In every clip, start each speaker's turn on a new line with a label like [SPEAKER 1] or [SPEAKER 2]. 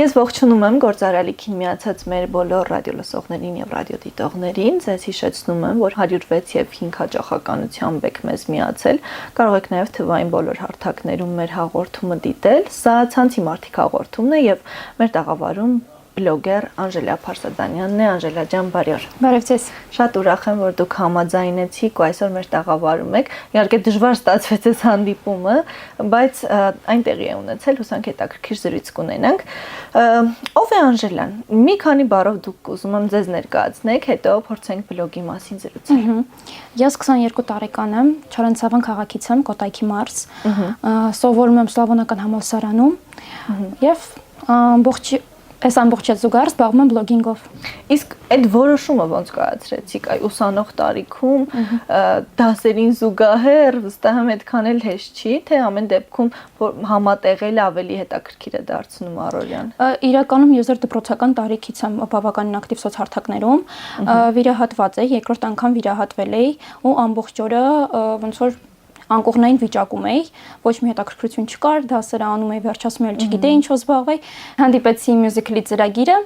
[SPEAKER 1] Ես ողջունում եմ գործարարիքին միացած մեր բոլոր ռադիոլսողներին եւ ռադիոդիտողներին։ Ձեզ հիշեցնում եմ, որ 106 եւ 5 հաճախականությամբ եք մեզ միացել։ Կարող եք նաեւ թվային բոլոր հարթակներում մեր հաղորդումը դիտել։ Սա ցանցի մարդիկ հաղորդումն է եւ մեր տաղավարում բլոգեր Անժելա Փարսադանյանն է։ Անժելա ջան, բարի օր։
[SPEAKER 2] Բարև ձեզ։
[SPEAKER 1] Շատ ուրախ եմ, որ դուք համաձայնեցիք ու այսօր մեր տաղավարում եք։ Իհարկե դժվար ստացվեց այս հանդիպումը, բայց այն տեղի է ունեցել, հուսանք հետաքրքիր զրույց կունենանք։ Ով է Անժելան։ Մի քանի բառով դուք ուզում եմ ձեզ ներկայացնեք, հետո փորձենք բլոգի մասին զրուցել։
[SPEAKER 2] Ես 22 տարեկան եմ, Չորենցավան քաղաքից եմ, Կոտայքի մարզ։ Սովորում եմ Սլավոնական համալսարանում եւ Այս ամբողջը զուգահեռ զբաղվում եմ բլոգինգով։
[SPEAKER 1] Իսկ այդ որոշումը ոնց կայացրեցիք այ ուսանող տարիքում դասերին զուգահեռ վստահ եմ այդքան էլ հեշտ չի, թե ամեն դեպքում համատեղել ավելի հետաքրքիր է դարձնում առօրյան։
[SPEAKER 2] Իրականում ես դպրոցական տարիքից եմ բավականին ակտիվ սոցհարթակներում, վիրահատված էի, երկրորդ անգամ վիրահատվել էի ու ամբողջ օրը ոնց որ անկողնային վիճակում էի, ոչ մի հետաքրքրություն չկար, դասերը անում էի, վերջացում էլ չգիտեի ինչով զբաղվեի, հանդիպեցի մյուզիկլի ծրագիրը,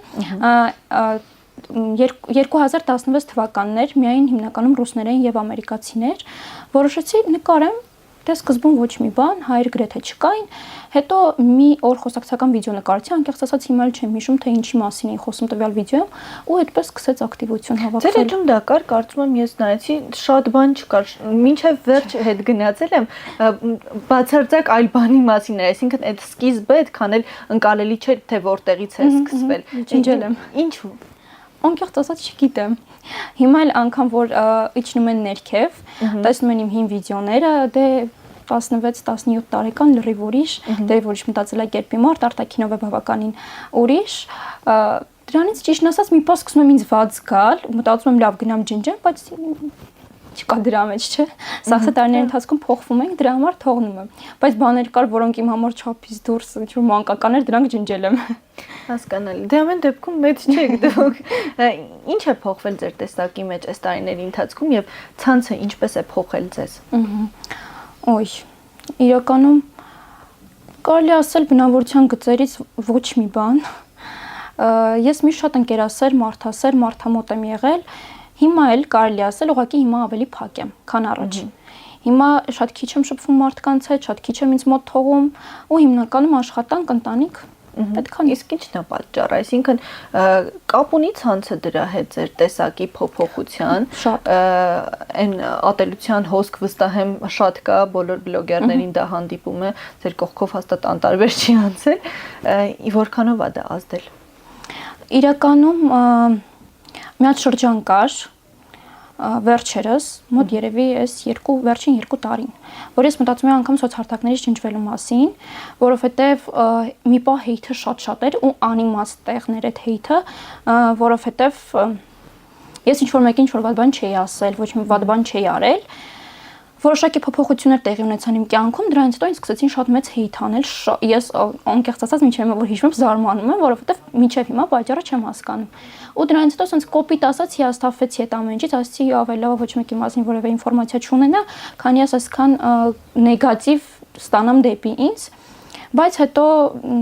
[SPEAKER 2] 2016 թվականներ, միայն հիմնականում ռուսներեն եւ ամերիկացիներ, որոշեցի նկարեմ, դե սկզբում ոչ մի բան, հայեր գրեթե չկային, հետո մի օր խոսակցական վիդեո նկարեցի, անկեղծ ասած հիմա էլ չեմ հիշում, թե ինչի մասին էի խոսում տվյալ վիդեոյում, ու այդպես սկսեց ակտիվություն հավաքվել։
[SPEAKER 1] Ձեր էջում դա կար, կարծում եմ ես նայեցի, շատ բան չկար, մինչև վերջ հետ գնացել եմ, բացարձակ այլ բանի մասին էր, այսինքն այդ սկիզբը այդքան էլ ընկալելի չէր, թե որտեղից է սկսվել։
[SPEAKER 2] Ջնջել եմ։
[SPEAKER 1] Ինչու։
[SPEAKER 2] Անկեղծ ասած չգիտեմ։ Հիմա էլ անգամ որ իջնում են ներքև, տեսնում են իմ հին վիդեոները, դե 16-17 տարեկան լրիվ ուրիշ, դեռ ուրիշ մտածելակերպի մարդ, արտաքինով է բավականին ուրիշ։ Դրանից ճիշտ ասած մի պահ սկսում եմ ինձ վատ զգալ, մտածում եմ լավ գնամ ջնջեմ, բայց չկա դրա մեջ, չէ։ Սաղ տարիների ընթացքում փոխվում ենք, դրա համար թողնում եմ։ Բայց բաներ կար, որոնք իմ համար չափից դուրս ինչ-որ մանկական էր, դրանք ջնջել եմ։
[SPEAKER 1] Հասկանալի։ Դե ամեն դեպքում մեծ չեք դուք։ Ինչ է փոխվել ձեր տեսակի մեջ այս տարիների ընթացքում եւ ցանցը ինչպես է փոխել ձեզ։
[SPEAKER 2] Ոյ, իրականում կարելի ասել բնավորության գծերից ոչ մի բան։ Ես միշտ շատ ընկերասեր, մարդամոտ եմ եղել։ Հիմա էլ կարելի ասել, ուղղակի հիմա ավելի փակ եմ, քան առաջ։ Հիմա շատ քիչ եմ շփվում մարդկանց հետ, շատ քիչ եմ ինձ մոտ թողում ու հիմնականում աշխատանք, ընտանիք, այդքան։
[SPEAKER 1] Իսկ ի՞նչն է պատճառը, այսինքն կապ ունի ցանցը դրա հետ ձեր տեսակի փոփոխության, այն ատելության հոսք վստահ եմ շատ կա, բոլոր բլոգերներին դա հանդիպում է, ձեր կողքով հաստատ անտարբեր չի անցել, որքանով է դա ազդել։
[SPEAKER 2] Իրականում մի հատ շրջան կար վերջերս, մոտ երևի այս վերջին 2 տարին, որ ես մտածում եմ անգամ սոցհարթակներից ջնջվելու մասին, որովհետև մի պահ հեյթը շատ էր ու անիմաստ տեղներ այդ հեյթը, որովհետև ես ինչ-որ մեկին ինչ-որ վատ բան չէի ասել, ոչ մի վատ բան չէի արել, որոշակի փոփոխություններ տեղի ունեցան իմ կյանքում, դրանից հետո ինձ սկսեցին շատ մեծ հեյթ անել, ես անկեղծ ասած մինչև հիմա որ հիշում եմ զարմանում եմ, որովհետև մինչև հիմա պատճառը չեմ հասկանում։ Ու դրանից հետո ասենց կոպիտ ասած հիասթափվեցի այդ ամեն ինչից, ասացի ավելի լավ ոչ մեկի մասին որևէ ինֆորմացիա չունենա, քանի ես այսքան նեգատիվ ստանամ դեպի ինձ, բայց հետո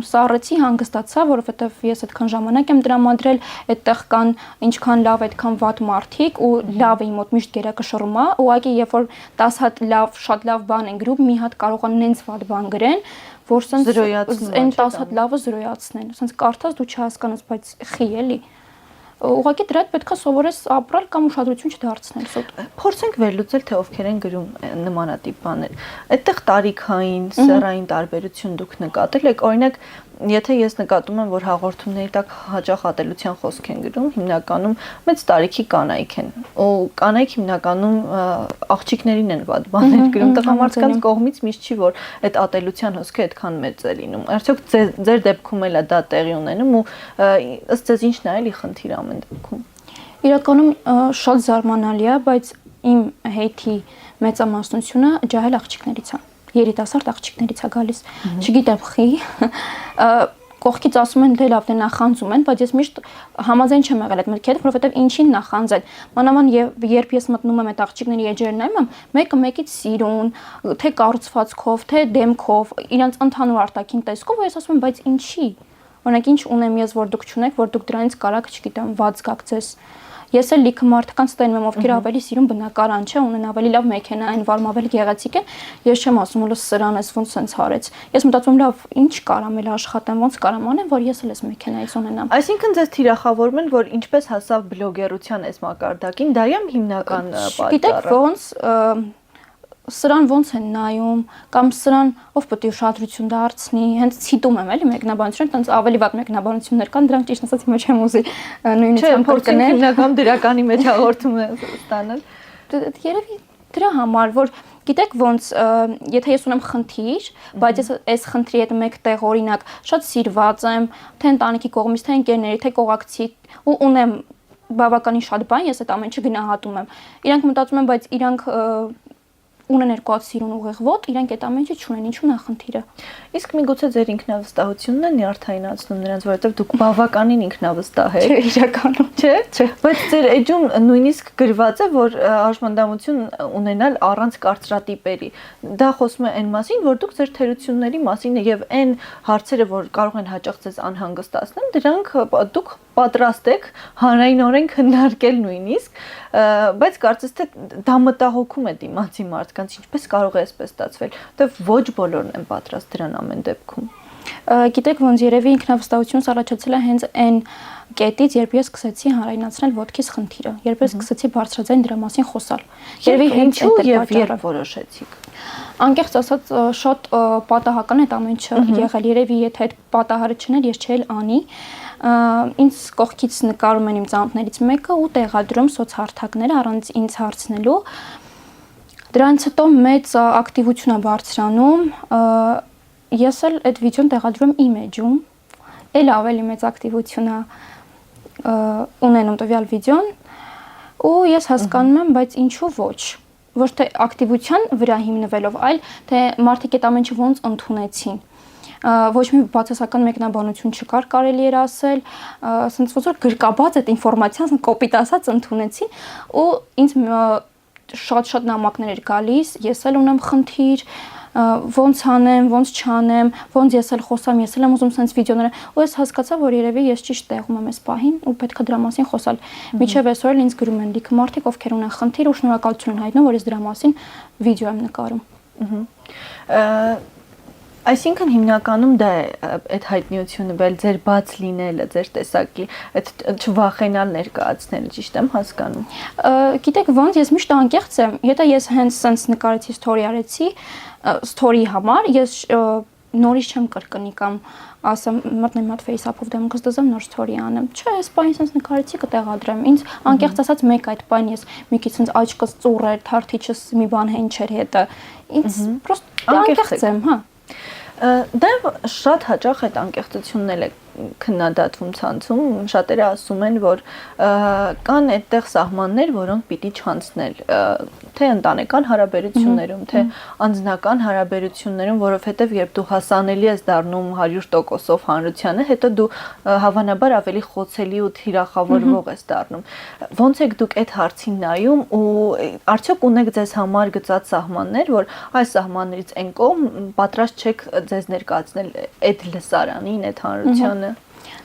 [SPEAKER 2] սառեցի, հանգստացա, որովհետև ես այդքան ժամանակ եմ տրամադրել, այդտեղ կան ինչքան լավ, այդքան վատ մարդիկ ու լավը իմ մոտ միշտ գերակշռում է, ուղղակի երբ որ 10 հատ լավ, շատ լավ բան են գրում, մի հատ կարող են նենց վատ բան գրեն, որ սենց այն 10 հատ լավը զրոյացնեն, սենց կարդաս դու չհասկանաս, բայց խի էլի։ Ուղղակի դրա հետ պետք է սովորես ապրել կամ ուշադրություն չդարձնել սոտ։
[SPEAKER 1] Փորձենք վերլուծել, թե ովքեր են գրում նմանատիպ բաներ։ Այդտեղ տարիքային, սեռային տարբերություն դուք նկատել եք, օրինակ, եթե ես նկատում եմ, որ հաղորդումների տակ հաճախ ատելության խոսք են գրում, հիմնականում մեծ տարիքի կանայք են։ Ու կանայք հիմնականում աղջիկներին են վատ բաներ գրում, տղամարդկանց կողմից միշտ չի, որ այդ ատելության հոսքը այդքան մեծ է լինում։ Արդյոք ձեր դեպքում էլ է դա տեղի ունենում ու ըստ ձեզ ինչն է էլի խնդիրը ամեն դեպքում։
[SPEAKER 2] Իրականում շատ զարմանալի է, բայց իմ հեյթի մեծամասնությունը ջահել աղջիկներից է։ Երիտասարդ աղջիկներից է գալիս, չգիտեմ խի, կողքից ասում են դե լավ դե նախանձում են, բայց ես միշտ համաձայն չեմ եղել այդ մտքի հետ, որովհետև ինչին նախանձել։ Մանավանդ երբ ես մտնում եմ այդ աղջիկների էջերն նայում եմ, մեկը մեկից սիրուն, թե կառուցվածքով, թե դեմքով, իրանց ընդհանուր արտաքին տեսքով, ու ես ասում եմ, բայց ինչի։ Օրինակ ինչ ունեմ ես, որ դուք չունեք, որ դուք դրանից կարաք, չգիտեմ, վաց գաք ձեզ։ Ես էլ լիքը մարդկանց տենում եմ, ովքեր ավելի սիրում բնակարան, չէ, ունեն ավելի լավ մեքենա, այն վարում ավելի գեղեցիկ են։ Ես չեմ ասում, որ սրան էս ոնց sense հարեց։ Ես մտածում եմ, լավ, ինչ կարամ էլ աշխատեմ, ոնց կարամ անեմ, որ ես էլ էս մեքենայից ունենամ։
[SPEAKER 1] Այսինքն ձեզ թիրախավորում են, որ ինչպես հասավ բլոգերության այս մակարդակին, դա է հիմնական պատճառը։
[SPEAKER 2] Գիտեք ոնց սրան ոնց են նայում կամ սրան ով պետք է ուշադրություն դարձնի, հենց ցիտում եմ էլի մեկնաբանություն, տենց ավելի վատ մեկնաբանություններ կան, դրանք ճիշտ ասած հիմա չեմ ուզի նույնիսկ փորձել
[SPEAKER 1] հիմնական դրականի մեջ հաղորդում ստանալ։
[SPEAKER 2] Երևի դրա համար, որ գիտեք ոնց, եթե ես ունեմ խնդիր, բայց ես այս խնդրի հետ մեկտեղ օրինակ շատ սիրված եմ, թե ընտանիքի կողմից, թե ընկերների, թե կողակցի ու ունեմ բավականին շատ բան, ես այդ ամեն ինչը գնահատում եմ։ Իրանք մտածում են, բայց իրանք ունեն երկու հատ սիրուն ուղեղվոտ, իրենք այդ ամեն ինչը չունեն, ինչու՞ն է խնդիրը։
[SPEAKER 1] Իսկ միգուցե ձեր ինքնավստահությունն է նյարդայնացնում նրանց, որովհետև դուք բավականին ինքնավստահ եք։
[SPEAKER 2] Չէ, իրականում,
[SPEAKER 1] չէ։ Բայց ձեր էջում նույնիսկ գրված է, որ հաշմանդամություն ունենալ առանց կարծրատիպերի։ Դա խոսում է այն մասին, որ դուք ձեր թերությունների մասին եւ այն հարցերը, որ կարող են հաճախ ձեզ անհանգստացնել, դրանք դուք պատրաստ եք հանրայնորեն քննարկել նույնիսկ, բայց կարծես թե դա մտահոգում է դիմացի մարդկանց, ինչպես կարող է այսպես ստացվել, որտեղ ոչ բոլորն են պատրաստ դրան ամեն դեպքում։
[SPEAKER 2] Գիտեք ոնց երևի ինքնավստահությունս առաջացել է հենց այն կետից, երբ ես սկսեցի հանրայնացնել ոտքիս խնդիրը, երբ ես սկսեցի բարձրաձայն դրա մասին խոսալ։ Երևի հենց այդ է պատճառը
[SPEAKER 1] որոշեցիք։
[SPEAKER 2] Անկեղծ ասած շատ պատահական է այդ ամեն ինչը եղել, երևի եթե այդ պատահարը չներ, ես չէի անի։ Ինձ կողքից նկարում են իմ ծանոթներից մեկը ու տեղադրում սոցհարթակները առանց ինձ հարցնելու։ Դրանից հետո մեծ ակտիվություն է բարձրանում։ Ես էլ այդ վիդեոն տեղադրում իմ էջում, էլ ավելի մեծ ակտիվություն է ունենում տվյալ վիդեոն, ու ես հասկանում եմ, բայց ինչու ոչ, ոչ թե ակտիվության վրա հիմնվելով, այլ թե մարդիկ այդ ամեն ինչը ոնց ընդունեցին։ Ոչ մի բացասական մեկնաբանություն չկար, կարելի էր ասել, ասենց ոնց որ գրկաբաց այդ ինֆորմացիան կոպիտ ասած ընդունեցին ու ինձ շատ նամակներ էր գալիս, ես էլ ունեմ խնդիր, ոնց անեմ, ոնց չանեմ, ոնց ես էլ խոսամ, ես էլ եմ ուզում sense վիդեոներ, ու ես հասկացա, որ երևի ես ճիշտ տեղում եմ այս պահին ու պետք է դրա մասին խոսալ։ Մինչև այսօր էլ ինձ գրում են լիքը մարդիկ, ովքեր ունեն խնդիր ու շնորհակալություն են հայտնում, որ ես դրա մասին վիդեո եմ նկարում։
[SPEAKER 1] Այսինքն հիմնականում դա է այդ հայտնիությունը, բել ձեր բաց լինելը, ձեր տեսակի, այդ չվախենալ ներկայացնելը, ճիշտ եմ հասկանում։
[SPEAKER 2] Գիտեք ոնց, ես միշտ անկեղծ եմ, եթե ես հենց sense նկարեցի story արեցի, story համար, ես նորից չեմ կրկնի կամ ասեմ մտնեմ այդ face-up-ով դեմքս դզեմ նոր story անեմ։ Չէ, այս բանը sense նկարեցի կտեղադրեմ։ Ինձ անկեղծ ասած մեկ այդ բան ես մի քիչ sense աչքս ծուռ էր, թարթիչս մի բան հեն չէր հետը։ Ինձ պրոստը անկեղծ եմ, հա։
[SPEAKER 1] Դա շատ հաճախ այդ անկեղծությունն է քննադատվում ցանցում, շատերը ասում են, որ կան այդտեղ սահմաններ, որոնք պիտի չանցնել, թե ընտանեկան հարաբերություններում, թե անձնական հարաբերություններում, որովհետև երբ դու հասանելի ես դառնում 100%-ով հանրությանը, հետո դու հավանաբար ավելի խոցելի ու թիրախավորվող ես դառնում։ Ոնց եք դուք այդ հարցին նայում ու արդյոք ունեք ձեզ համար գծած սահմաններ, որ այս սահմաններից այն կողմ պատրաստ չեք ձեզ ներկայացնել այդ լսարանին, այդ հանրությանը։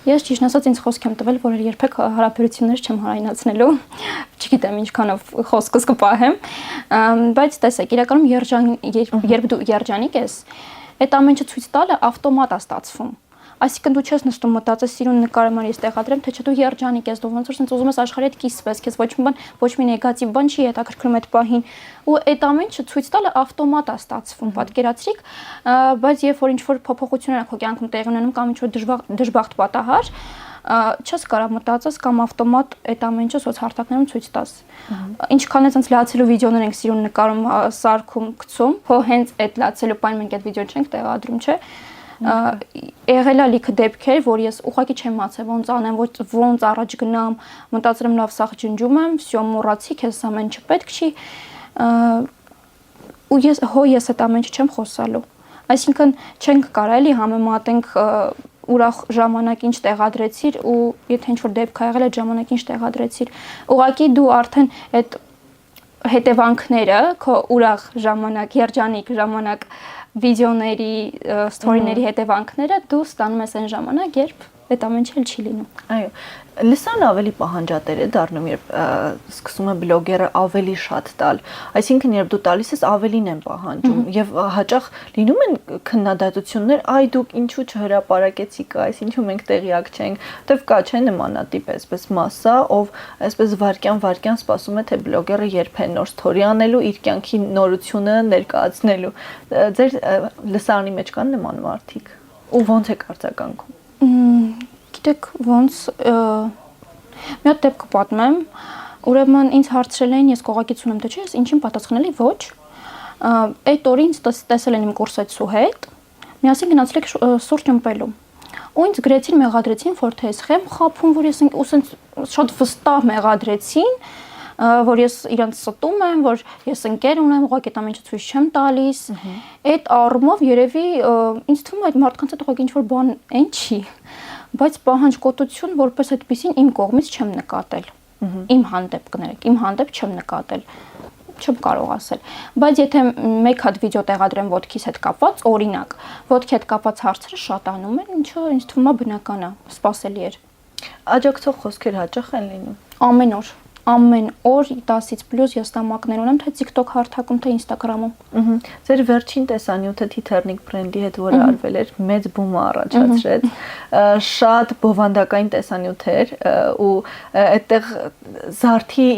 [SPEAKER 2] Ես ճիշտ ասած ինձ խոսք եմ տվել, որ երբեք հարաբերություններ չեմ հարայնացնելու, չգիտեմ ինչքանով խոսքս կպահեմ, բայց տեսեք, իրականում երբ դու երջանիկ ես, այդ ամեն ինչը ցույց տալը ավտոմատ է ստացվում։ Այսինքն դու չես նստում մտածես սիրուն նկարում ես տեղադրեմ, թե չէ դու երջանիկ ես, դու ոնց որ sense ուզում ես աշխարհի հետ կիսվես, քեզ ոչ մի նեգատիվ բան չի հետաքրքրում այդ պահին, ու այդ ամեն ինչը ցույց տալը ավտոմատ է ստացվում, պատկերացրիք, բայց երբ որ ինչ-որ փոփոխություններ ա քո կյանքում տեղի ունենում կամ ինչ-որ դժբախտ պատահար, չես կարող մտածես կամ ավտոմատ այդ ամեն ինչը սոցհարթակներում ցույց տաս։ Ինչքան է sense լացելու վիդեոներ ենք սիրուն նկարում, սարքում, գցում, հո հենց այդ լացելու բան մենք այդ վիդեոն չենք տեղադրում, չէ՞։ Եղել է լիքը դեպքեր, որ ես ուղղակի չեմ մացել ոնց անեմ, ոնց առաջ գնամ, մտածում եմ լավ սաղ ջնջում եմ, всё մոռացի, քեզ ամեն ինչ պետք չի, ու ես այդ ամեն ինչ չեմ խոսալու։ Այսինքն չենք կարելի համեմատենք ուրախ ժամանակ ինչ տեղադրեցիր ու եթե ինչ որ դեպք ա եղել այդ ժամանակ ինչ տեղադրեցիր։ Ուղղակի դու արդեն այդ հետևանքները, քո ուրախ ժամանակ, երջանիկ ժամանակ վիդեոների, սթորիների հետևանքները դու ստանում ես այն ժամանակ, երբ այդ ամեն ինչը չի լինում։
[SPEAKER 1] Այո, լսան ավելի պահանջատեր է դառնում, երբ սկսում է բլոգերը ավելի շատ տալ, այսինքն երբ դու տալիս ես ավելին են պահանջում եւ հաճախ լինում են քննադատություններ, այ դուք ինչու չհրապարակեցիք այս, ինչու մենք տեղյակ չենք, որտեվ կա չէ նմանատիպ այսպես մասսա, ով այսպես վարքյան սպասում է թե բլոգերը երբ է նոր սթորի անելու, իր կյանքի նորությունը ներկայացնելու։ Ձեր լսարանի մեջ կան նման մարդիկ ու ո՞նց է արձագանքում։
[SPEAKER 2] Գիտեք ոնց մի հատ դեպք պատմեմ, ուրեմն ինձ հարցրել էին, ես կողակից ունեմ թե չէ, ես ինչին պատասխանելի ոչ։ Այդ օրը ինձ տեսել են իմ կուրսեցու հետ, միասին գնացել եք սուրճ ըմպելու։ Ու ինձ գրեցին, մեղադրեցին, որ թե ես խեմ խափում, որ ես շատ վստահ մեղադրեցին, որ ես իրանց ստում եմ, որ ես ընկեր ունեմ, ուղղակի այդ ամեն ինչը ցույց չեմ տալիս։ Այդ առումով երևի ինձ թվում է այդ մարդկանց հետ ուղղակի ինչ-որ բան այն չի, բայց պահանջկոտություն որպես այդպեսին իմ կողմից չեմ նկատել։ Իմ հանդեպ կներեք, իմ հանդեպ չեմ նկատել, չեմ կարող ասել։ Բայց եթե մեկ հատ վիդեո տեղադրեմ ոտքիս հետ կապված, օրինակ, ոտքի հետ կապված հարցերը շատանում են, ինչը ինձ թվում է բնական է, սպասելի էր։
[SPEAKER 1] Աջակցող խոսքեր հաճախ են լինում։
[SPEAKER 2] Ամեն օր 10-ից պլյուս ես նամակներ ունեմ թե TikTok հարթակում, թե Instagram-ում։
[SPEAKER 1] Ձեր վերջին տեսանյութը Titernic բրենդի հետ, որը արվել էր, մեծ բում առաջացրեց, շատ բովանդակային տեսանյութ էր ու այդտեղ զարդի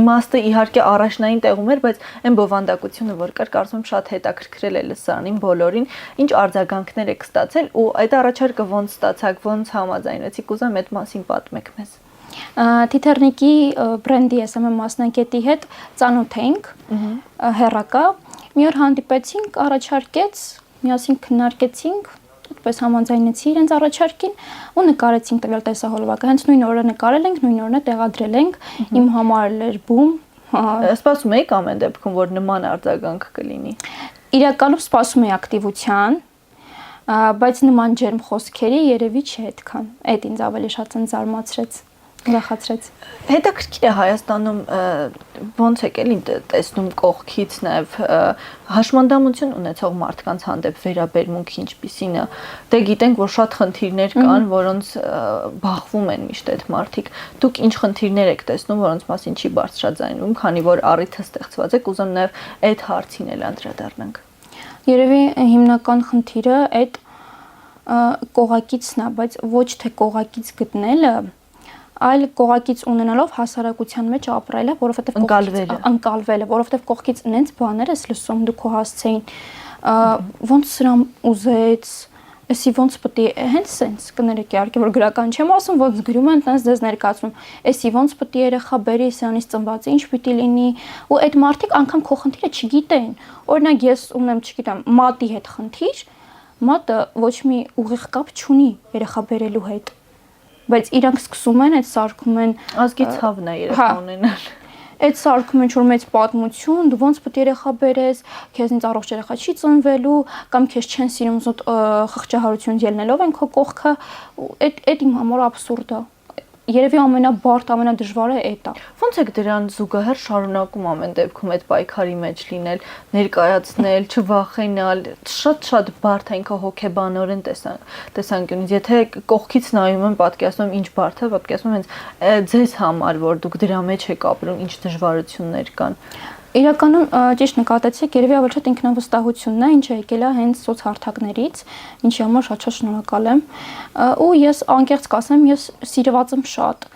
[SPEAKER 1] իմաստը իհարկե առաջնային տեղում էր, բայց այն բովանդակությունը, որ կար, կարծում եմ շատ հետաքրքրել է լսարանին բոլորին, ինչ արձագանքներ եք ստացել ու այդ առաջարկը ոնց ստացաք, ոնց համաձայնվեցիք, ուզում եմ այդ մասին պատմեք մեզ։
[SPEAKER 2] Titernic-ի բրենդի SMM մասնակետի հետ ծանոթ էինք, հեռակա, մի օր հանդիպեցինք, առաջարկեց, միասին քննարկեցինք, այդպես համաձայնեցի իրենց առաջարկին ու նկարեցինք տվյալ տեսահոլովակը, հենց նույն օրը նկարել ենք, նույն օրն է տեղադրել ենք, իմ համար էր բում։
[SPEAKER 1] Սպասում եք ամեն դեպքում, որ նման արձագանք կլինի։
[SPEAKER 2] Իրականում սպասում էի ակտիվության, բայց նման ջերմ խոսքերի երևի չէ այդքան, այդ ինձ ավելի շատ զարմացրեց։ Ուրախացրեց։
[SPEAKER 1] Հետաքրքիր է Հայաստանում ոնց եք էլի տեսնում կողքից նաև հաշմանդամություն ունեցող մարդկանց հանդեպ վերաբերմունքը ինչպիսին է։ Դե գիտենք, որ շատ խնդիրներ կան, որոնց բախվում են միշտ այդ մարդիկ։ Դուք ինչ խնդիրներ եք տեսնում, որոնց մասին չի բարձրաձայնվում, քանի որ առիթը ստեղծված է, կուզեմ նաև այդ հարցին էլ անդրադառնանք։
[SPEAKER 2] Երևի հիմնական խնդիրը այդ կողակիցն է, բայց ոչ թե կողակից գտնելը, այլ կողակից ունենալով հասարակության մեջ ապրելը, որովհետև ընկալվելը, որովհետև կողքից նենց բաներ ես լսում դու քո հասցեին, ոնց սրան ուզեց, էսի ոնց պետք է հենց սենց կներեք իհարկե որ գրական չեմ ասում, ոնց գրում են, տենց դες ներկայացնում, էսի ոնց պետք է երեխա բերի սրանից ծնված, ինչ պիտի լինի, ու այդ մարդիկ անգամ քո խնդիրը չգիտեն։ Օրինակ ես ունեմ, չգիտեմ, մատի հետ խնդիր, մատը ոչ մի ուղիղ կապ չունի երեխա բերելու հետ։ Բայց իրանք սկսում են այդ սարքում են
[SPEAKER 1] ազգի ցավն է երեխա ունենալ։
[SPEAKER 2] Այդ սարքում ինչ որ մեծ պատմություն, դու ոնց պետք է երեխա բերես, քեզնից առողջ երեխա չի ծնվելու, կամ քեզ չեն սիրում զոտ խղճահարություն ելնելով են քո կողքը, այդ իմ համար աբսուրդ է։ Երևի ամենաբարդ, ամենադժվարը այդ է։
[SPEAKER 1] Ոնց եք դրան զուգահեռ շարունակում ամեն դեպքում այդ պայքարի մեջ լինել, ներկայացնել, չվախենալ, շատ բարդ է ինքը հոգեբանորեն տեսանկյունից։ Եթե կողքից նայում եմ, պատկերացնում եմ ինչ բարդ է, պատկերացնում եմ հենց ձեզ համար, որ դուք դրա մեջ եք ապրում, ինչ դժվարություններ կան։
[SPEAKER 2] Իրականում ճիշտ նկատեցիք, երևի ավելի շատ ինքնավստահությունն է, ինչը եկել է հենց սոցհարթակներից, ինչի համար շատ շնորհակալ եմ։ Ու ես անկեղծ կասեմ, ես սիրված եմ շատ։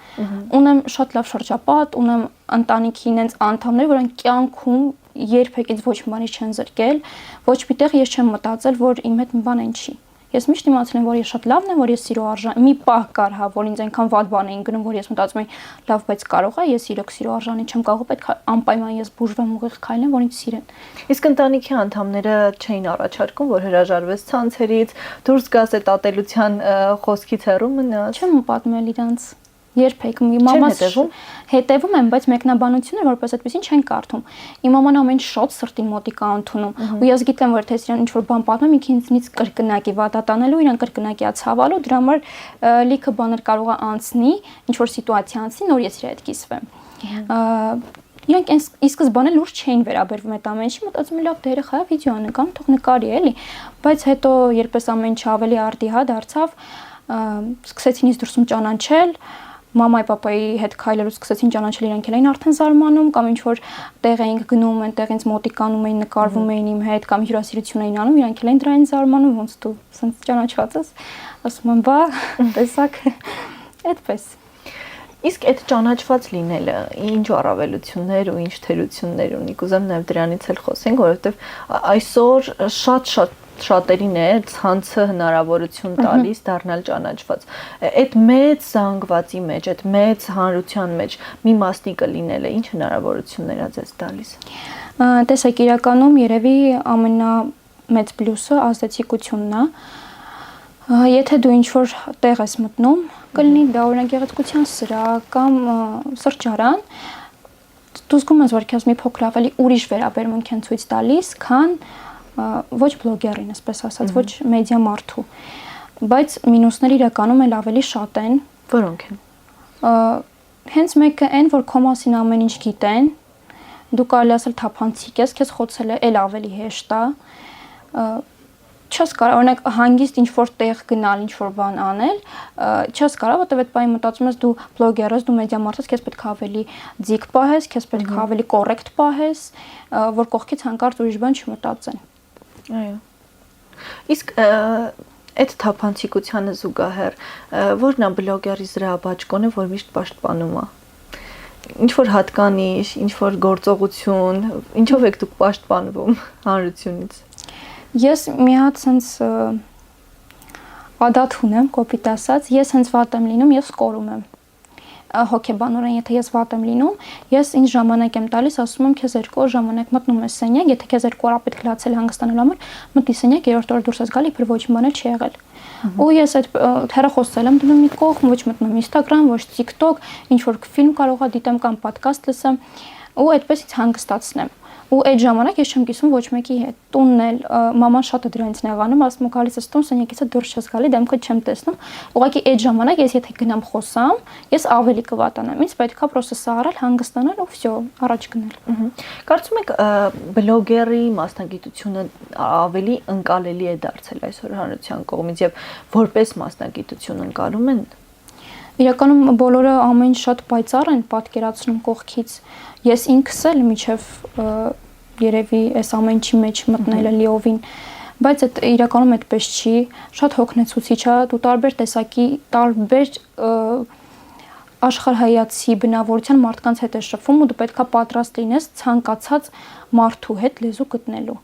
[SPEAKER 2] Ունեմ շատ լավ շրջապատ, ունեմ ընտանիքի հենց անդամներ, որոնք կյանքում երբեք ինձ ոչ մի բանի չեն զրկել, ոչ միտեղ ես չեմ մտածել, որ իմ հետ մի բան այն չի։ Ես միշտ իմացել եմ, որ ես շատ լավն եմ, որ ես սիրո արժան։ Մի պահ կար, հա, որ ինձ այնքան վատ բան էին գնում, որ ես մտածում էի, լավ, բայց կարող է, ես իրոք սիրո արժանի չեմ, կարող պետք է անպայման ես բուժվեմ, ուղիղ քայլեմ, որ ինձ սիրեն։
[SPEAKER 1] Իսկ ընտանիքի անդամները չէին առաջարկում, որ հրաժարվես ցանցերից, դուրս գաս այդ ատելության խոսքից հեռու մնաս։
[SPEAKER 2] Չեմ պատմել իրանց։ Երբեք մամաս հետևում եմ, բայց մեկնաբանությունը որպես այդպեսին չեն կարդում։ Իմ մաման ամեն շատ սրտին մոտիկա ընդունում։ Ու ես գիտեմ, որ թե իրան ինչ որ բան պատմեմ, ինքնից կրկնակի վատատանելու, իրան կրկնակի ցավալու, դրա համար լիքը բաներ կարող է անցնի, ինչ որ սիտուացիա անցնի, նոր ես իր հետ կիսվեմ։ Իրանք ի սկզբանե լուրջ չէին վերաբերվում այդ ամենի, մտածում էին լավ դե երեխա է վիդեո նկարում, թող նկարի էլի, բայց հետո երբ էս ամեն ինչ ավելի արդիհա դարձավ, սկսեցին ինձ դրսում ճանաչել, մամայի պապայի հետ քայլելով սկսեցին ճանաչել, իրանք էին արդեն զարմանում կամ ինչ որ տեղ էինք գնում, այնտեղ ինձ մոտիկանում էին, նկարվում էին իմ հետ կամ հյուրասիրություն էին անում, իրանք էին դրային զարմանում, ոնց դու սենց ճանաչված ես, ասում եմ, բա, տեսակ, այդպես։
[SPEAKER 1] Իսկ այդ ճանաչված լինելը ինչ առավելություններ ու ինչ թերություններ ունի, կուզեմ նաև դրանից էլ խոսենք, որովհետև այսօր շատերին է ցանցը հնարավորություն տալիս դառնալ ճանաչված։ Այդ մեծ զանգվածի մեջ, այդ մեծ հանրության մեջ մի մասնիկը լինելը ինչ հնարավորություններ է ձեզ տալիս։
[SPEAKER 2] Տեսեք, իրականում երևի ամենամեծ պլյուսը ազդեցիկությունն է։ Եթե դու ինչ-որ տեղ ես մտնում, կլինի դա օրինակ գեղեցկության սրահ կամ սրճարան, դու զգում ես, որ քեզ մի փոքր ավելի ուրիշ վերաբերմունք են ցույց տալիս, քան ոչ բլոգերին, այսպես ասած, ոչ մեդիա մարդու։ Բայց մինուսները իրականում էլ ավելի շատ են։
[SPEAKER 1] Որոնք են։
[SPEAKER 2] Հենց մեկը այն, որ քո մասին ամեն ինչ գիտեն, դու կարելի ասել թափանցիկ ես, քեզ խոցելը էլ ավելի հեշտ է։ Չես կարող օրինակ հանգիստ ինչ-որ տեղ գնալ, ինչ-որ բան անել, չես կարող, որտեղ այդ բանի մտածում ես դու բլոգեր ես, դու մեդիա մարդ ես, քեզ պետք է ավելի ձիգ պահես, քեզ պետք է ավելի կոռեկտ պահես, որ կողքից հանկարծ ուրիշ բան չմտածեն։
[SPEAKER 1] Այո։ Իսկ այդ թափանցիկությանը զուգահեռ որն է բլոգերի զրահաբաճկոնը, որ միշտ պաշտպանում է։ Ինչ որ հատկանիշ, ինչ որ գործողություն, ինչով եք դուք պաշտպանվում հանրությունից։
[SPEAKER 2] Ես մի հատ sense ադատ ունեմ, կոպիտ ասած, ես հենց վատ եմ լինում, ես կորում եմ։ Հոգեբանորեն, եթե ես վատ եմ լինում, ես ինձ ժամանակ եմ տալիս, ասում եմ քեզ 2 օր ժամանակ մտնում ես սենյակ, եթե քեզ 2 օր պետք է լացել հանգստանալու համար, մտնի սենյակ, 3-րդ օրը դուրս ես գալի, իբր ոչ մի բան չի եղել։ Ու ես այդ հեռախոսել եմ դնում մի կողմ, ոչ մտնում Instagram, ոչ TikTok, ինչ որ ֆիլմ կարողա դիտեմ կամ podcast լսեմ, ու այդպես ինձ հանգստացնեմ։ Ու այդ ժամանակ ես չեմ կիսում ոչ մեկի հետ։ Տունն էլ մաման շատ է դրանից նեղանում, ասում է գալիս ես տուն, սենյակից դուրս չես գալի, դեմքդ չեմ տեսնում։ Ուղղակի այդ ժամանակ ես եթե գնամ խոսամ, ես ավելի կվատանամ։ Ինձ պետքա պրոստը սարալ, հանգստանալ ու վсё, առաջ գնալ։
[SPEAKER 1] Կարծում եք բլոգերի մասնագիտությունը ավելի ընկալելի է դարձել այսօր հանրության կողմից եւ որպես մասնագիտություն ընկալում են։
[SPEAKER 2] Իրականում բոլորը ամեն շատ պայծառ են պատկերացնում կողքից։ Ես ինքս էլ միջև երևի այս ամեն ինչի մեջ մտնելը լիովին, բայց այդ իրականում այդպես չի, շատ հոգնեցուցիչ է, դու տարբեր տեսակի, տարբեր աշխարհայացի բնավորության մարդկանց հետ ես շփվում ու դու պետքա պատրաստ լինես ցանկացած մարդու հետ լեզու գտնելու։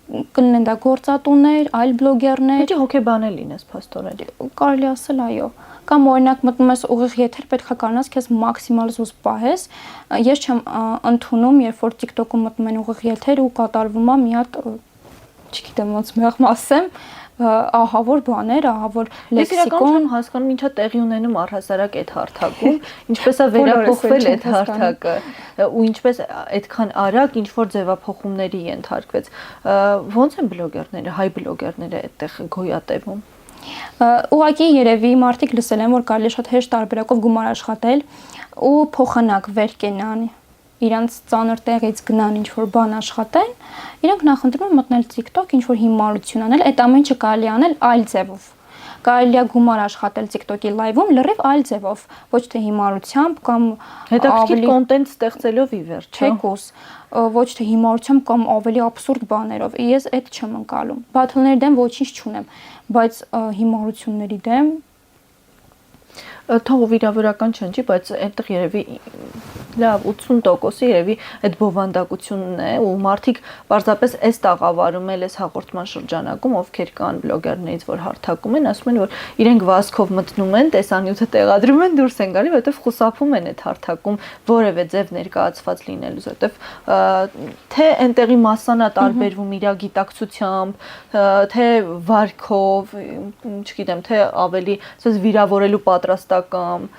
[SPEAKER 2] Կլինեն դա գործատուներ, այլ բլոգերներ։
[SPEAKER 1] Ինչի հոգեբանել լինես փաստորեն։
[SPEAKER 2] Կարելի ասել այո։ Կամ օրինակ մտնում ես ուղիղ եթեր, պետքա կարողանաս քեզ մաքսիմալ զուզ պահես։ Ես չեմ ընդունում, երբ որ TikTok-ում մտնում են ուղիղ եթեր ու կատարվում է մի հատ, չգիտեմ ոնց մեղմ ասեմ, ահա որ բաներ, ահա որ լեքսիկոն,
[SPEAKER 1] չեմ հասկանում ինչա տեղի ունենում առհասարակ այդ հարթակում, ինչպես է վերափոխվել այդ հարթակը ու ինչպես այդքան արագ ինչ որ ձևափոխումների ենթարկվեց։ Ոնց են բլոգերները, հայ բլոգերները այդտեղ գոյատևում։
[SPEAKER 2] Ուղղակի երևի մարդիկ լսել են, որ կարելի է շատ հեշտ տարբերակով գումար աշխատել ու փոխանակ վեր կենան, իրանց ծանր տեղից գնան ինչ-որ բան աշխատեն, իրանք նախընտրում են մտնել TikTok, ինչ-որ հիմարություն անել, այդ ամեն ինչը կարելի անել այլ ձևով։ Կարելի է գումար աշխատել TikTok-ի լայվում լրիվ այլ ձևով, ոչ թե հիմարությամբ կամ
[SPEAKER 1] հետաքրքիր կոնտենտ ստեղծելով ի վերջ,
[SPEAKER 2] թեկուզ, ոչ թե հիմարությամբ կամ ավելի աբսուրդ բաներով։ Ես այդ չեմ ընկալում։ Բաթլների դեմ ոչինչ չունեմ, բայց հիմարությունների դեմ
[SPEAKER 1] թող վիրավորական չընջի, բայց այնտեղ երևի լավ 80%-ը երևի այդ բովանդակությունն է ու մարդիկ պարզապես այս տաղավարում էլ այս հաղորդման շրջանակում ովքեր կան բլոգերներից որ հարթակում են, ասում են որ իրենք վազքով մտնում են, տեսանյութը տեղադրում են, դուրս են գալի, որովհետև խուսափում են այդ հարթակում որևէ ձև ներկայացված լինելուց, որովհետև թե այնտեղի մասսան է տարբերվում իր գիտակցությամբ, թե վարքով, չգիտեմ, թե ավելի ասես վիրավորելու պատրաստական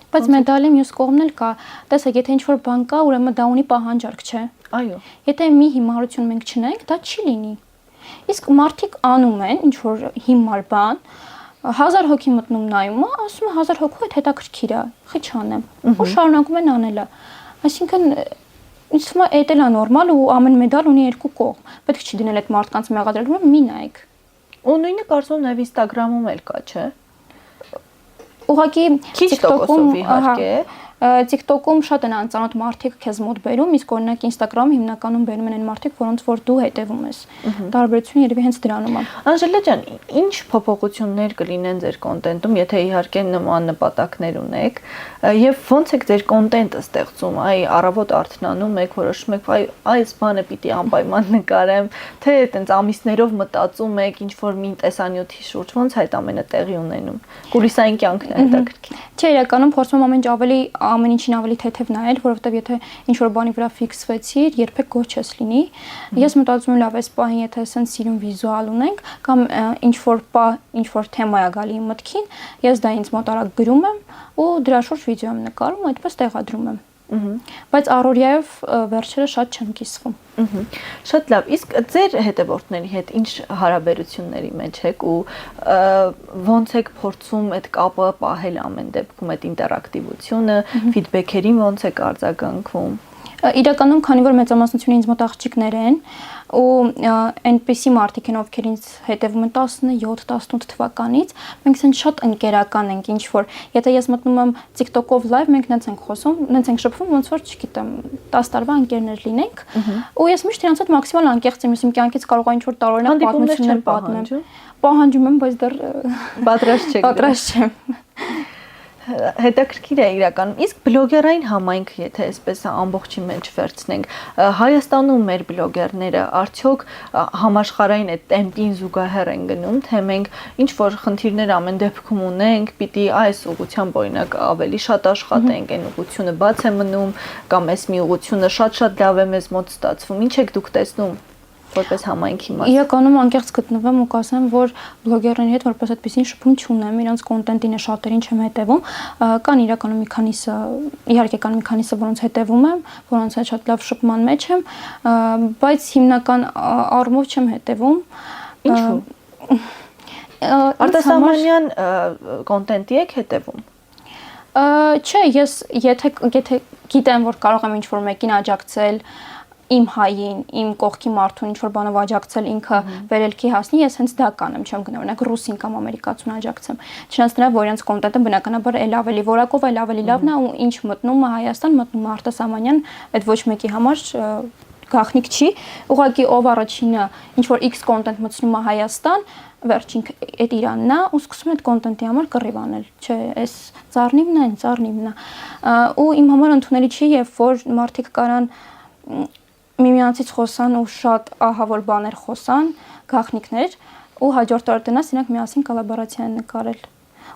[SPEAKER 2] Բայց մեդալի մյուս կողմն էլ կա։ Տեսեք, եթե ինչ-որ բան կա, ուրեմն դա ունի պահանջարկ, չէ։
[SPEAKER 1] Այո։
[SPEAKER 2] Եթե մի հիմարություն մենք չնենք, դա չի լինի։ Իսկ մարդիկ անում են ինչ-որ հիմար բան, 1000 հոգի մտնում նայում է, ասում է 1000 հոգու հետ հետաքրքիր է, խի չանեմ։ Ու շարունակում են անելը։ Այսինքն ինձ թվում է դա էլ է նորմալ ու ամեն մեդալ ունի երկու կողմ։ Պետք չի դնել այդ մարդկանց մեղադրել, մի նայեք։
[SPEAKER 1] Ու նույնը կարծում եմ նաև Instagram-ում էլ կա, չէ՞։
[SPEAKER 2] Ուղղակի
[SPEAKER 1] Քիչ տոկոսով իհարկե։
[SPEAKER 2] TikTok-ում շատ են անծանոթ մարդիկ քեզ մոտ բերում, իսկ օրինակ Instagram-ում հիմնականում բերում են այն մարդիկ, որոնց որ դու հետևում ես։ Տարբերությունը երևի հենց դրանում է։
[SPEAKER 1] Անժելա ջան, ինչ փոփոխություններ կլինեն ձեր կոնտենտում, եթե իհարկե նման նպատակներ ունեք, եւ ո՞նց եք ձեր կոնտենտը ստեղծում, այ առավոտ արթնանում եք, որոշում եք, այս բանը պիտի անպայման նկարեմ, թե այտենց ամիսներով մտածում եք ինչ որ մի տեսանյութի շուրջ, ո՞նց է այդ ամենը տեղի ունենում։ Կուլիսային կյանքն է հետաքրքիր։
[SPEAKER 2] Չէ, իրականում փորձում եմ ամեն ինչին ավելի թեթև նայել, որովհետև եթե ինչ-որ բանի վրա ֆիքսվեցիր, երբեք գոհ չես լինի։ Ես մտածում եմ լավ, այս պահին եթե ասենց սիրուն վիզուալ ունենք, կամ ինչ-որ թեմա է գալի իմ մտքին, ես դա ինձ մոտ արագ գրում եմ ու դրա շուրջ վիդեո եմ նկարում, այդպես տեղադրում եմ։ Բայց առօրյայով վերջերս շատ չեմ կիսվում։
[SPEAKER 1] Շատ լավ, իսկ ձեր հետևորդների հետ ինչ հարաբերությունների մեջ եք ու ո՞նց եք փորձում այդ կապը պահել ամեն դեպքում, այդ ինտերակտիվությունը, ֆիդբեքերին ոնց եք արձագանքում։
[SPEAKER 2] Իրականում, քանի որ մեծամասնությունը ինձ մոտ աղջիկներ են ու այնպիսի մարդիկ են, ովքեր ինձ հետևում են 17-18 թվականից, մենք ասենք շատ ընկերական ենք, ինչ որ եթե ես մտնում եմ TikTok-ով live, մենք նենց ենք խոսում, նենց ենք շփվում, ոնց որ չգիտեմ, 10 տարվա ընկերներ լինենք, ու ես միշտ իրancs հետ մաքսիմալ անկեղծ եմ, իմ կյանքից կարող եմ ինչ որ տարօրինակ պատմություններ պատմեմ։ Պահանջում եմ, բայց դեռ պատրաստ չեմ։
[SPEAKER 1] Հետաքրքիր է իրականում։ Իսկ բլոգերային համայնքը, եթե այսպես ամբողջի մեջ վերցնենք, Հայաստանում մեր բլոգերները արդյոք համաշխարհային այդ տեմպին զուգահեռ են գնում, թե մենք ինչ որ խնդիրներ ամեն դեպքում ունենք, պիտի այս ուղղությամբ օրինակ ավելի շատ աշխատենք, այն ուղղությունը բաց է մնում, կամ այս մի ուղղությունը շատ լավ է մեզ մոտ ստացվում։ Ինչ եք դուք տեսնում որպես համայնքի մաս։
[SPEAKER 2] Իրականում անկեղծ գտնվեմ ու կասեմ, որ բլոգերների հետ որպես այդպեսին շփում չունեմ, իրանց կոնտենտին է շատերին չեմ հետևում, կան իրականում մի քանիսը, իհարկե կան մի քանիսը, որոնց հետևում եմ, որոնց հետ շատ լավ շփման մեջ եմ, բայց հիմնական առումով չեմ հետևում։
[SPEAKER 1] Ինչու՞։ Արտասահմանյան կոնտենտի եք հետևում։
[SPEAKER 2] Չէ, ես եթե գիտեմ, որ կարող եմ ինչ-որ մեկին աջակցել իմ հային, իմ կողքի մարդուն ինչ-որ բանով աջակցել ինքը վերելքի հասնի, ես հենց դա կանեմ, չեմ գնա, օրինակ ռուսին կամ ամերիկացուն աջակցեմ։ Չնայած դրա, որ իրենց կոնտենտը բնականաբար էլ ավելի որակով, էլ ավելի լավն է ու ինչ մտնում է Հայաստան, մտնում է արտասահմանյան, այդ ոչ մեկի համար գաղտնիք չի, ուղղակի ով առաջինը ինչ որ X կոնտենտ մտցնում է Հայաստան, վերջին այդ Իրանն է ու սկսում է այդ կոնտենտի համար կռիվ անել, չէ, այս ծառնիվն է, այն ծառնիվն է։ Ու իմ համար ընդունելի չի, երբ որ մարդիկ կարան միմյանցից խոսան ու շատ ահավոր բաներ խոսան, գաղտնիքներ ու հաջորդ օրը տնաս իրենք միասին կոլաբորացիա են նկարել։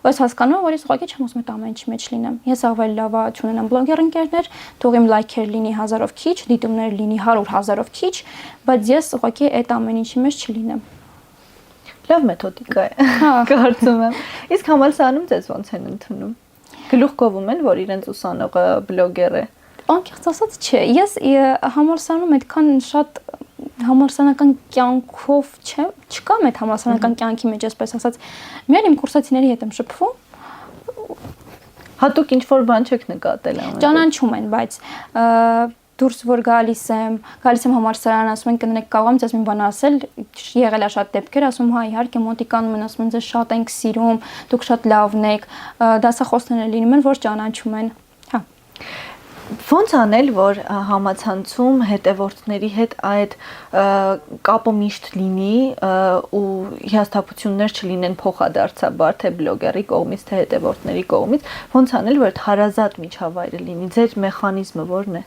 [SPEAKER 2] Ու ես հասկանում եմ, որ ես ուղղակի չեմ ուզում այդ ամեն ինչի մեջ լինեմ։ Ես ավելի լավ է չունենամ բլոգեր ընկերներ, թող իմ լայքեր լինի 1000-ով քիչ, դիտումներ լինի 100-1000-ով քիչ, բայց ես ուղղակի այդ ամեն ինչի մեջ չլինեմ։
[SPEAKER 1] Լավ մեթոդիկա է։ Կարծում եմ։ Իսկ համալսարանում ձեզ ոնց են ընդունում։ Գլուխ կովում են, որ իրենց ուսանողը բլոգեր է։
[SPEAKER 2] Անկեղծ ասած չէ, ես համալսարանում այդքան շատ համալսարանական կյանքով չկամ այդ համալսարանական կյանքի մեջ, այսպես ասած, միայն իմ կուրսացիների հետ եմ շփվում։
[SPEAKER 1] Հատուկ ինչ-որ բան չեք նկատել ամեն։
[SPEAKER 2] Ճանաչում են, բայց դուրս որ գալիս եմ համալսարան, ասում են կներեք, կարող եմ ձեզ մի բան ասել, եղել է շատ դեպքեր, ասում հա իհարկե մոտիկանում են, ասում են ձեզ շատ ենք սիրում, դուք շատ լավն եք, դասախոսներ լինում են, որ ճանաչում են։ Հա։
[SPEAKER 1] Ոնց անել, որ համացանցում հետևորդների հետ այդ կապը միշտ լինի ու հիասթափություններ չլինեն փոխադարձաբար թե բլոգերի կողմից, թե հետևորդների կողմից, ոնց անել, որ այդ հարազատ միջավայրը լինի, ձեր մեխանիզմը որն է։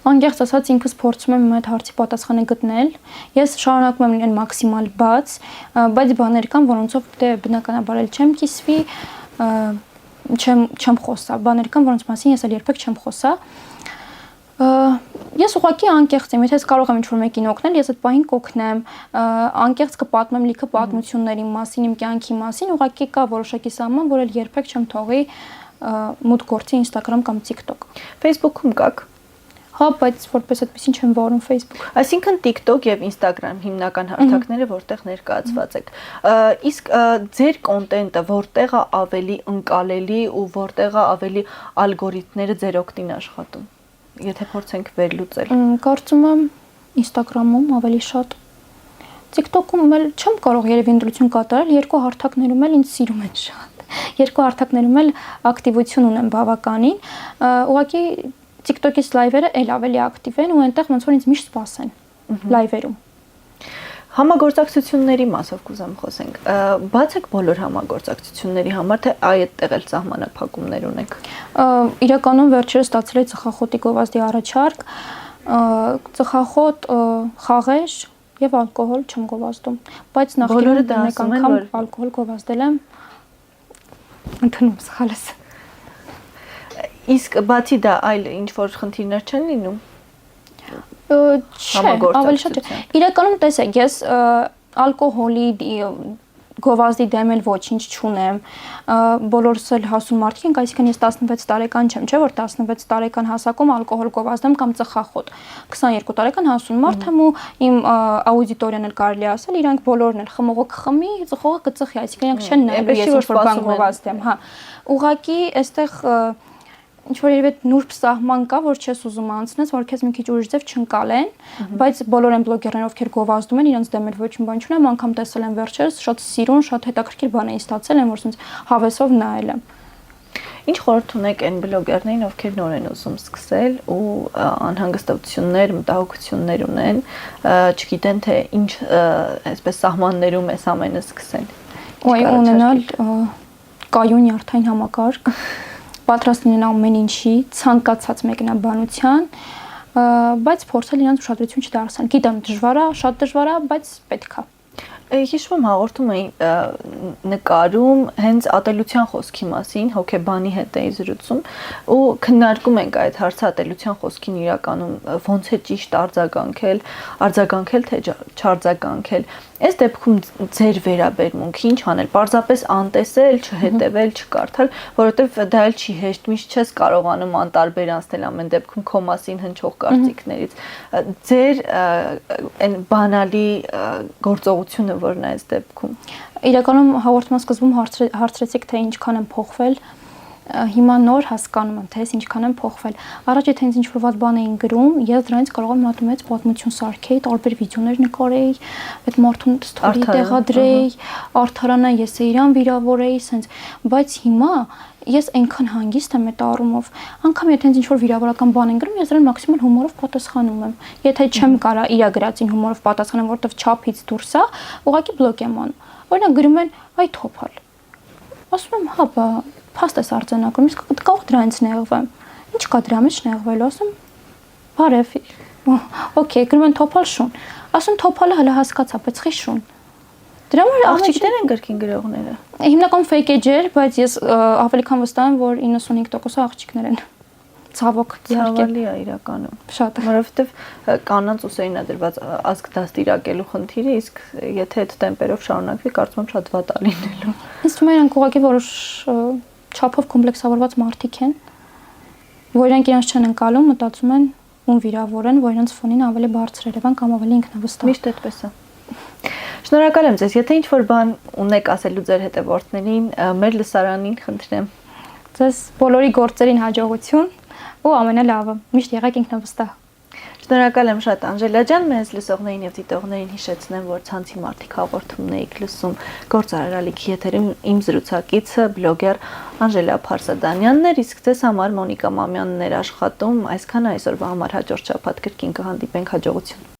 [SPEAKER 2] Անկեղծ ասած ինքս փորձում եմ այդ հարցի պատասխանը գտնել։ Ես շարունակում եմ լինել մաքսիմալ բաց, բայց բաներ կան, որոնցով դե բնականաբար էլ չեմ կիսվի, չեմ խոսա, բաներ կան, որոնց մասին ես էլ երբեք չեմ խոսա։ Ես ուղղակի անկեղծ եմ, եթե ես կարող եմ ինչ-որ մեկին օգնել, ես այդ պահին կօգնեմ, անկեղծ կպատմեմ լիքը պատմությունների մասին, իմ կյանքի մասին, ուղղակի կա որոշակի սահման, որ էլ երբեք չեմ թողի մուտք գործի Instagram կամ TikTok։
[SPEAKER 1] Facebook-ում կաք։
[SPEAKER 2] Հա, բայց որպես այդպեսին չեմ վարում Facebook։
[SPEAKER 1] Այսինքն TikTok եւ Instagram հիմնական հարթակները, որտեղ ներկայացված եք։ Իսկ ձեր կոնտենտը որտեղ է ավելի ընկալելի ու որտեղ է ավելի ալգորիթմները ձեր օգտին աշխատում։ եթե փորձենք վերլուծել։
[SPEAKER 2] Կարծում եմ Instagram-ում ավելի շատ TikTok-ում էլ չեմ կարող երևի ընտրություն կատարել, երկու հարթակներում էլ ինձ սիրում են շատ։ Երկու հարթակներում էլ ակտիվություն ունեմ բավականին։ Ուղղակի TikTok-ից լայվերը էլ ավելի ակտիվ են ու այնտեղ ոնց որ ինձ միշտ սպասեն լայվերում։
[SPEAKER 1] Համագործակցությունների մասով կուզեմ խոսենք։ Բաց եք բոլոր համագործակցությունների համար, թե այդտեղ էլ սահմանափակումներ ունեք։
[SPEAKER 2] Իրականում վերջերս ստացել էի ծխախոտի գովազդի առաջարկ, ծխախոտ, խաղեր եւ ալկոհոլ չեմ գովազդում, բայց նախկինում մեկ անգամ ալկոհոլ գովազդել եմ ընդունում սխալս։
[SPEAKER 1] Իսկ բացի դա այլ ինչ որ խնդիրներ չեն լինում։
[SPEAKER 2] Չէ, ավելի շատ չէ։ Իրականում տեսեք, ես ալկոհոլի գովազդի դեմ էլ ոչինչ չունեմ։ Բոլորս էլ հասուն մարդիկ ենք, այսինքն ես 16 տարեկան չեմ, չէ՞ որ 16 տարեկան հասակում ալկոհոլ գովազդեմ կամ ծխախոտ։ 22 տարեկան հասուն մարդ եմ ու իմ աուդիտորիան էլ կարելի ասել, իրանք բոլորն էլ խմողը կխմի, ծխողը կծխի, այսինքն իրանք չեն նայելու ես ինչ որ բան գովազդեմ, հա։ Ուղղակի այստեղ ինչ որ երևի նուրբ սահման կա, որ չես ուզում անցնես, որ քեզ մի քիչ ուրիշ ձև չընկալեն, բայց բոլոր այն բլոգերները, ովքեր գովազդում են, իրենց դեմ էլ ոչինչ բան չունեմ, անգամ տեսել եմ վերջերս, շատ սիրուն, շատ հետաքրքիր բան էի ստացել, եմ որ ասենց հավեսով նայել եմ։
[SPEAKER 1] Ինչ խորհուրդ ունեք այն բլոգերներին, ովքեր նոր են ուզում սկսել ու անհանգստություններ, մտահոգություններ ունեն, չգիտեն թե ինչ այսպես սահմաններում էս ամենը սկսեն։
[SPEAKER 2] Ոայ ունենալ կայուն նյարդային համակարգ պատրաստ լինեն ամեն ինչի, ցանկացած մեկնաբանության, բայց փորձել իրենց ուշադրություն չդարձնել։ Գիտեմ, դժվար է, շատ դժվար է, բայց պետք է։
[SPEAKER 1] Հիշում եմ հաղորդում էի նկարում հենց ատելության խոսքի մասին, հոգեբանի հետ էի զրուցում ու քննարկում ենք այդ հարցը ատելության խոսքին իրականում ոնց է ճիշտ արձագանքել թե չարձագանքել։ Այս դեպքում ձեր վերաբերմունքը ինչ անել, պարզապես անտեսել, չհետևել, չկարդալ, որովհետև դա էլ չի հեշտ, միշտ չես կարողանում անտարբեր անցնել ամեն դեպքում քո մասին հնչող կարծիքներից։ Ձեր այն բանալի գործողությունը որն է այս դեպքում։
[SPEAKER 2] Իրականում հաղորդման սկզբում հարցրեցիք թե ինչքան եմ փոխվել, հիմա նոր հասկանում եմ թե ես ինչքան եմ փոխվել։ Առաջ եթե ինձ ինչ-որ վատ բան էին գրում, ես դրանից կարող եմ մատումից պատմություն սարքեի, տարբեր վիդեոներ նկարեի, այդ մարդուն ստորի տեղադրեի, արդարանա ես իրան վիրավորեի, սենց, բայց հիմա ես այնքան հանգիստ եմ այդ առումով, անգամ եթե ինձ ինչ-որ վիրավորական բան են գրում, ես դրան մաքսիմալ հումորով պատասխանում եմ։ Եթե չեմ կարա իր գրածին հումորով պատասխանեմ, որովհետև չափից դուրս է, ուղղակի բլոկ եմ անում։ Օրինակ գրում են՝ «Այ թոփալ»։ Ասում եմ՝ «Հա, բա փաստ ես արձանագրում, իսկ կարող դրանից նեղվեմ»։ Ինչ կա դրա մեջ նեղվելու, ասում բարև։ Okay, գրում են թոփալ շուն։ Ասում թոփալը հələ հասկացա, բայց խի շուն։ Դրա համար
[SPEAKER 1] աղջիկներ են գրքին գրողները։
[SPEAKER 2] Հիմնական fake էջեր, բայց ես ավելի քան վստահ եմ, որ 95% աղջիկներ են։ Ցավոք,
[SPEAKER 1] ցավալի է իրականում։
[SPEAKER 2] Շատ,
[SPEAKER 1] որովհետև կանանց ուսերին է դրված ազգ դաստիարակելու խնդիրը, իսկ եթե այդ տեմպերով շարունակվի, կարծում եմ շատ վատ է լինելու։
[SPEAKER 2] Ինձ թվում է իրանք ուղղակի որոշ չափով կոմպլեքսավորված մարդիկ են, որ իրանք իրենց չեն ընկալում, մտածում են ում վիրավորեն, որ իրենց ֆոնին ավելի բարձր երևան կամ ավելի ինքնավստահ։
[SPEAKER 1] Միշտ այդպես է։ Շնորհակալ եմ ձեզ։ Եթե ինչ-որ բան ունեք ասելու ձեր հետևորդներին, մեր լսարանին խնդրեմ։
[SPEAKER 2] Ձեզ բոլորի գործերին հաջողություն ու ամենալավը։ Միշտ եղեք ինքնավստահ։
[SPEAKER 1] Շնորհակալ եմ շատ Անժելա ջան, մեզ լսողներին եւ դիտողներին հիշեցնեմ, որ ցանցի մարդիկ հաղորդումն եք լսում Գործարարալիքի եթերում իմ զրուցակիցը բլոգեր Անժելա Փարսադանյանն էր, իսկ ձեզ համար Մոնիկա Մամյանն էր աշխատում, այսքան այսօրվա համար հաջորդ շաբաթ կրկին կհանդիպենք, հաջողություն։